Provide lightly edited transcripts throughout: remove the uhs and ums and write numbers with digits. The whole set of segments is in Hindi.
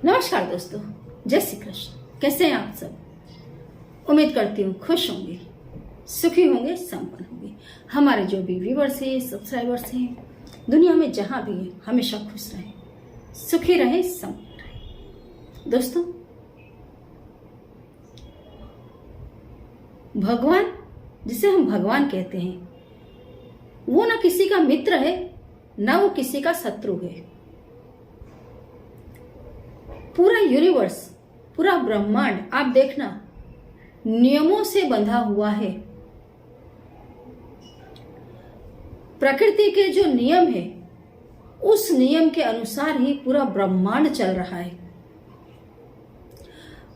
नमस्कार दोस्तों, जय श्री कृष्ण। कैसे हैं आप सब? उम्मीद करती हूँ खुश होंगे, सुखी होंगे, संपन्न होंगे। हमारे जो भी व्यूवर्स हैं, सब्सक्राइबर्स हैं, दुनिया में जहां भी हैं, हमेशा खुश रहें, सुखी रहें, संपन्न रहें। दोस्तों, भगवान, जिसे हम भगवान कहते हैं, वो ना किसी का मित्र है, ना वो किसी का शत्रु है। पूरा यूनिवर्स, पूरा ब्रह्मांड आप देखना नियमों से बंधा हुआ है। प्रकृति के जो नियम है, उस नियम के अनुसार ही पूरा ब्रह्मांड चल रहा है।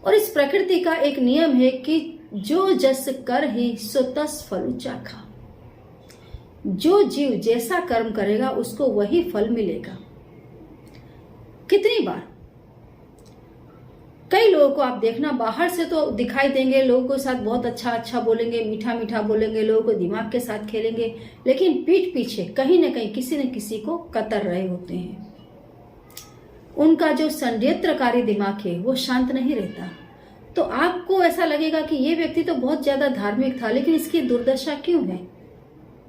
और इस प्रकृति का एक नियम है कि जो जस कर ही सो तस फल चाखा। जो जीव जैसा कर्म करेगा उसको वही फल मिलेगा। कितनी बार कई लोगों को आप देखना, बाहर से तो दिखाई देंगे, लोगों के साथ बहुत अच्छा अच्छा बोलेंगे, मीठा मीठा बोलेंगे, लोगों को दिमाग के साथ खेलेंगे, लेकिन पीठ पीछे कहीं न कहीं किसी न किसी को कतर रहे होते हैं। उनका जो षड्यंत्रकारी दिमाग है वो शांत नहीं रहता। तो आपको ऐसा लगेगा कि ये व्यक्ति तो बहुत ज्यादा धार्मिक था, लेकिन इसकी दुर्दशा क्यों है?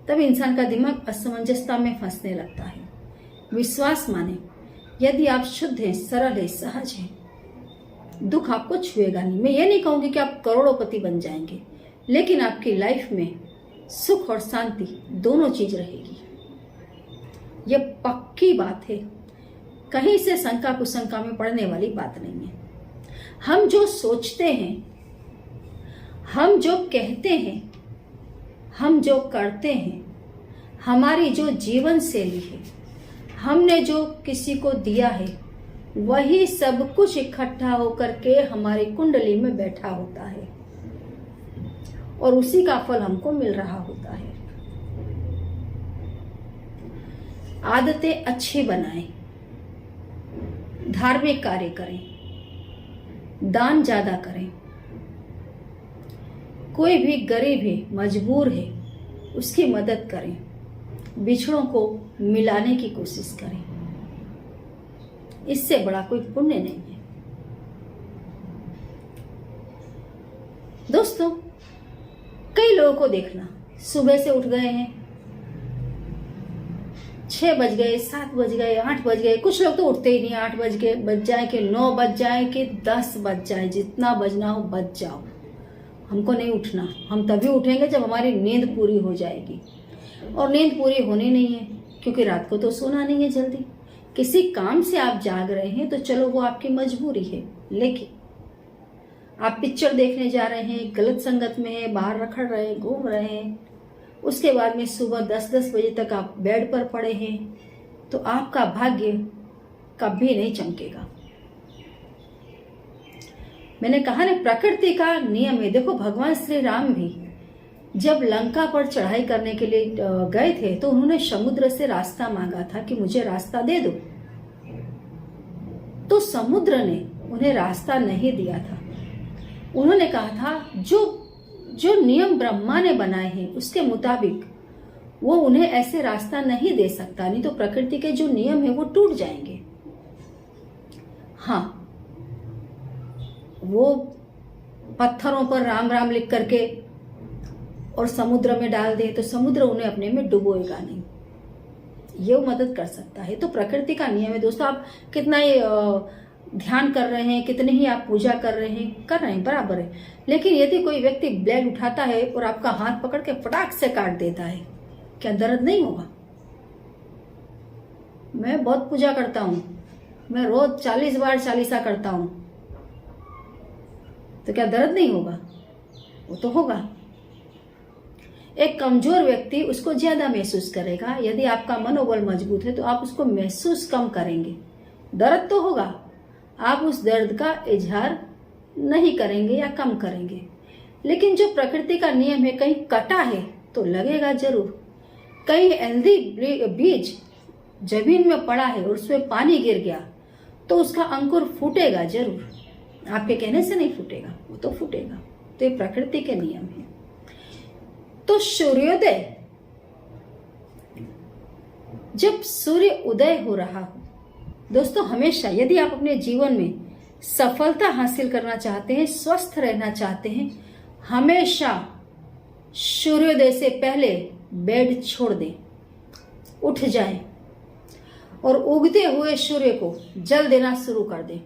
तब इंसान का दिमाग असमंजसता में फंसने लगता है। विश्वास माने, यदि आप शुद्ध हैं, सरल हैं, सहज हैं, दुख आपको छुएगा नहीं। मैं ये नहीं कहूंगी कि आप करोड़ोंपति बन जाएंगे, लेकिन आपकी लाइफ में सुख और शांति दोनों चीज रहेगी। ये पक्की बात है, कहीं से शंका कुशंका में पड़ने वाली बात नहीं है। हम जो सोचते हैं, हम जो कहते हैं, हम जो करते हैं, हमारी जो जीवन शैली है, हमने जो किसी को दिया है, वही सब कुछ इकट्ठा होकर के हमारी कुंडली में बैठा होता है और उसी का फल हमको मिल रहा होता है। आदतें अच्छी बनाएं, धार्मिक कार्य करें, दान ज्यादा करें। कोई भी गरीब है, मजबूर है, उसकी मदद करें। बिछड़ों को मिलाने की कोशिश करें। इससे बड़ा कोई पुण्य नहीं है। दोस्तों, कई लोगों को देखना, सुबह से उठ गए हैं, 6 बज गए, 7 बज गए, 8 बज गए, कुछ लोग तो उठते ही नहीं। 8 बज गए, बज जाए कि 9 बज जाए कि 10 बज जाए, जितना बजना हो बज जाओ, हमको नहीं उठना। हम तभी उठेंगे जब हमारी नींद पूरी हो जाएगी, और नींद पूरी होनी नहीं है क्योंकि रात को तो सोना नहीं है जल्दी। किसी काम से आप जाग रहे हैं तो चलो वो आपकी मजबूरी है, लेकिन आप पिक्चर देखने जा रहे हैं, गलत संगत में है, बाहर रखड़ रहे हैं, घूम रहे हैं, उसके बाद में सुबह 10-10 बजे तक आप बेड पर पड़े हैं, तो आपका भाग्य कभी नहीं चमकेगा। मैंने कहा ना, प्रकृति का नियम है। देखो, भगवान श्री राम भी जब लंका पर चढ़ाई करने के लिए गए थे तो उन्होंने समुद्र से रास्ता मांगा था कि मुझे रास्ता दे दो। तो समुद्र ने उन्हें रास्ता नहीं दिया था। उन्होंने कहा था जो नियम ब्रह्मा ने बनाए हैं उसके मुताबिक वो उन्हें ऐसे रास्ता नहीं दे सकता, नहीं तो प्रकृति के जो नियम है वो टूट जाएंगे। हाँ, वो पत्थरों पर राम राम लिख करके और समुद्र में डाल दे तो समुद्र उन्हें अपने में डुबोएगा नहीं, ये वो मदद कर सकता है। तो प्रकृति का नियम है। दोस्तों, आप कितना ही ध्यान कर रहे हैं, कितने ही आप पूजा कर रहे हैं बराबर है, लेकिन यदि कोई व्यक्ति ब्लेड उठाता है और आपका हाथ पकड़ के फटाक से काट देता है, क्या दर्द नहीं होगा? मैं बहुत पूजा करता हूं, मैं रोज 40 बार चालीसा करता हूं, तो क्या दर्द नहीं होगा? वो तो होगा। एक कमजोर व्यक्ति उसको ज्यादा महसूस करेगा। यदि आपका मनोबल मजबूत है तो आप उसको महसूस कम करेंगे। दर्द तो होगा, आप उस दर्द का इजहार नहीं करेंगे या कम करेंगे। लेकिन जो प्रकृति का नियम है, कहीं कटा है तो लगेगा जरूर। कहीं हेल्दी बीज जमीन में पड़ा है और उसमें पानी गिर गया तो उसका अंकुर फूटेगा जरूर। आपके कहने से नहीं फूटेगा, वो तो फूटेगा। तो ये प्रकृति के नियम है। तो सूर्योदय, जब सूर्य उदय हो रहा हो, दोस्तों हमेशा यदि आप अपने जीवन में सफलता हासिल करना चाहते हैं, स्वस्थ रहना चाहते हैं, हमेशा सूर्योदय से पहले बेड छोड़ दें, उठ जाएं और उगते हुए सूर्य को जल देना शुरू कर दें।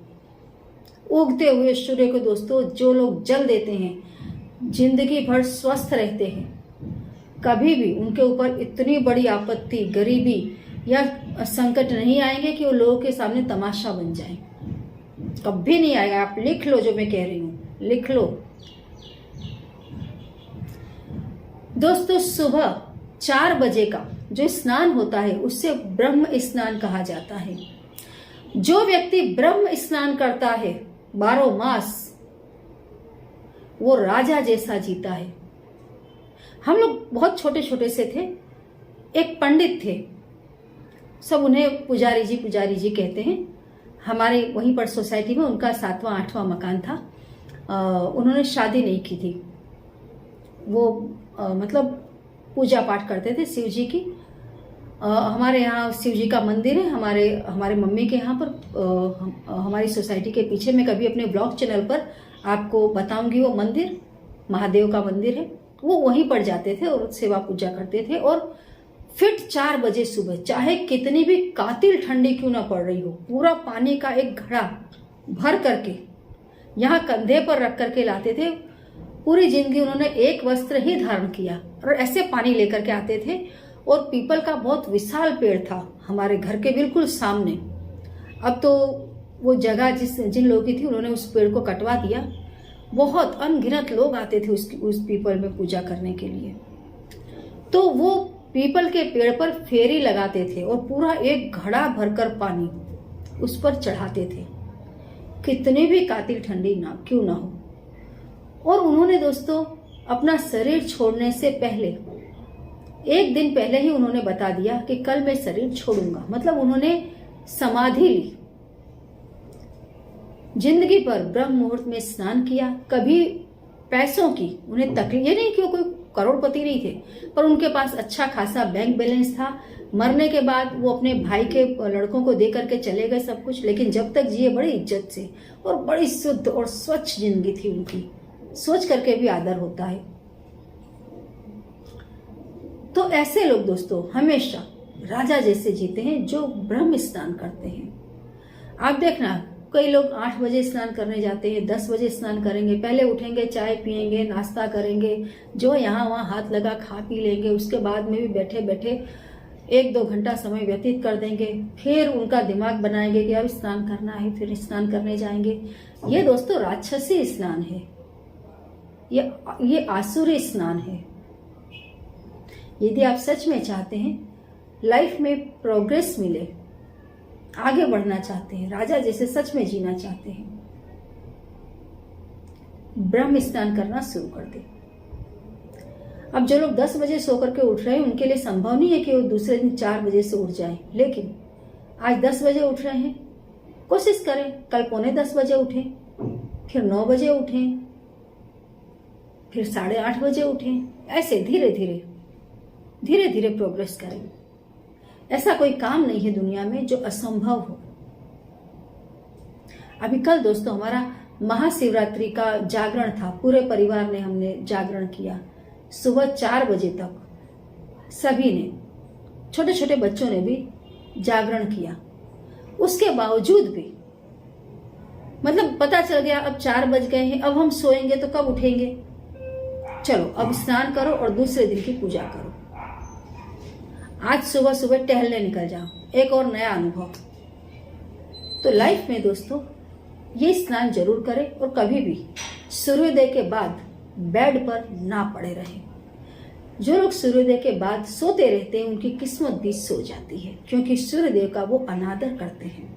उगते हुए सूर्य को दोस्तों जो लोग जल देते हैं जिंदगी भर स्वस्थ रहते हैं। कभी भी उनके ऊपर इतनी बड़ी आपत्ति, गरीबी या संकट नहीं आएंगे कि वो लोगों के सामने तमाशा बन जाएं। कभी नहीं आएगा। आप लिख लो जो मैं कह रही हूं, लिख लो दोस्तों। सुबह 4 बजे का जो स्नान होता है उससे ब्रह्म स्नान कहा जाता है। जो व्यक्ति ब्रह्म स्नान करता है 12 मास, वो राजा जैसा जीता है। हम लोग बहुत छोटे छोटे से थे, एक पंडित थे, सब उन्हें पुजारी जी कहते हैं। हमारे वहीं पर सोसाइटी में उनका 7वां 8वां मकान था। उन्होंने शादी नहीं की थी। वो मतलब पूजा पाठ करते थे शिव जी की। हमारे यहाँ शिव जी का मंदिर है। हमारे मम्मी के यहाँ पर हमारी सोसाइटी के पीछे, मैं कभी अपने ब्लॉग चैनल पर आपको बताऊंगी, वो मंदिर महादेव का मंदिर है। वो वहीं पर जाते थे और सेवा पूजा करते थे। और फिर 4 बजे सुबह, चाहे कितनी भी कातिल ठंडी क्यों ना पड़ रही हो, पूरा पानी का एक घड़ा भर करके यहाँ कंधे पर रख करके लाते थे। पूरी जिंदगी उन्होंने एक वस्त्र ही धारण किया और ऐसे पानी लेकर के आते थे। और पीपल का बहुत विशाल पेड़ था हमारे घर के बिल्कुल सामने। अब तो वो जगह जिन लोगों की थी उन्होंने उस पेड़ को कटवा दिया। बहुत अनगिनत लोग आते थे उस पीपल में पूजा करने के लिए। तो वो पीपल के पेड़ पर फेरी लगाते थे और पूरा एक घड़ा भरकर पानी उस पर चढ़ाते थे, कितनी भी कातिल ठंडी ना क्यों ना हो। और उन्होंने दोस्तों अपना शरीर छोड़ने से पहले, एक दिन पहले ही उन्होंने बता दिया कि कल मैं शरीर छोड़ूंगा। मतलब उन्होंने समाधि ली। जिंदगी भर ब्रह्म मुहूर्त में स्नान किया। कभी पैसों की उन्हें तकलीफ, ये नहीं कि वो कोई करोड़पति नहीं थे, पर उनके पास अच्छा खासा बैंक बैलेंस था। मरने के बाद वो अपने भाई के लड़कों को दे करके चले गए सब कुछ, लेकिन जब तक जिए बड़ी इज्जत से और बड़ी शुद्ध और स्वच्छ जिंदगी थी उनकी। सोच करके भी आदर होता है। तो ऐसे लोग दोस्तों हमेशा राजा जैसे जीते हैं जो ब्रह्म स्नान करते हैं। आप देखना, कई लोग 8 बजे स्नान करने जाते हैं, 10 बजे स्नान करेंगे, पहले उठेंगे, चाय पियेंगे, नाश्ता करेंगे, जो यहाँ वहाँ हाथ लगा खा पी लेंगे। उसके बाद में भी बैठे बैठे 1-2 घंटा समय व्यतीत कर देंगे। फिर उनका दिमाग बनाएंगे कि अब स्नान करना है, फिर स्नान करने जाएंगे। ये दोस्तों राक्षसी स्नान है, ये आसुरी स्नान है। यदि आप सच में चाहते हैं लाइफ में प्रोग्रेस मिले, आगे बढ़ना चाहते हैं, राजा जैसे सच में जीना चाहते हैं, ब्रह्म स्नान करना शुरू कर दे। अब जो लोग 10 बजे सो करके उठ रहे हैं उनके लिए संभव नहीं है कि वो दूसरे दिन 4 बजे से उठ जाएं, लेकिन आज 10 बजे उठ रहे हैं, कोशिश करें कल 9:45 बजे उठें, फिर 9 बजे उठें, फिर 8:30 बजे उठें। ऐसे धीरे धीरे प्रोग्रेस करें। ऐसा कोई काम नहीं है दुनिया में जो असंभव हो। अभी कल दोस्तों हमारा महाशिवरात्रि का जागरण था। पूरे परिवार ने हमने जागरण किया सुबह 4 बजे तक। सभी ने, छोटे छोटे बच्चों ने भी जागरण किया। उसके बावजूद भी मतलब पता चल गया अब 4 बज गए हैं, अब हम सोएंगे तो कब उठेंगे। चलो अब स्नान करो और दूसरे दिन की पूजा करो। आज सुबह सुबह टहलने निकल जाओ, एक और नया अनुभव। तो लाइफ में दोस्तों ये स्नान जरूर करें और कभी भी सूर्योदय के बाद बेड पर ना पड़े रहे। जो लोग सूर्योदय के बाद सोते रहते हैं उनकी किस्मत भी सो जाती है, क्योंकि सूर्यदेव का वो अनादर करते हैं।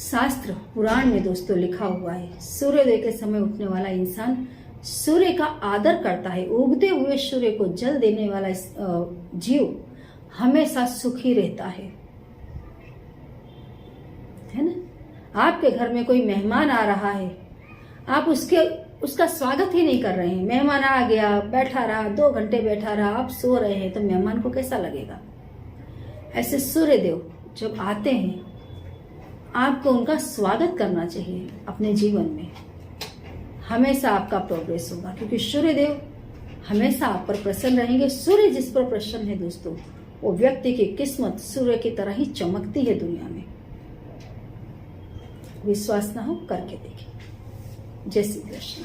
शास्त्र पुराण में दोस्तों लिखा हुआ है, सूर्योदय के समय उठने वाला इंसान सूर्य का आदर करता है। उगते हुए सूर्य को जल देने वाला जीव हमेशा सुखी रहता है ना। आपके घर में कोई मेहमान आ रहा है, आप उसका स्वागत ही नहीं कर रहे हैं। मेहमान आ गया, बैठा रहा, 2 घंटे बैठा रहा, आप सो रहे हैं, तो मेहमान को कैसा लगेगा। ऐसे सूर्यदेव जब आते हैं आपको उनका स्वागत करना चाहिए अपने जीवन में। हमेशा आपका प्रोग्रेस होगा, क्योंकि सूर्यदेव हमेशा आप पर प्रसन्न रहेंगे। सूर्य जिस पर प्रसन्न है दोस्तों, वो व्यक्ति की किस्मत सूर्य की तरह ही चमकती है दुनिया में। विश्वास ना हो करके देखिए। जय श्री कृष्ण।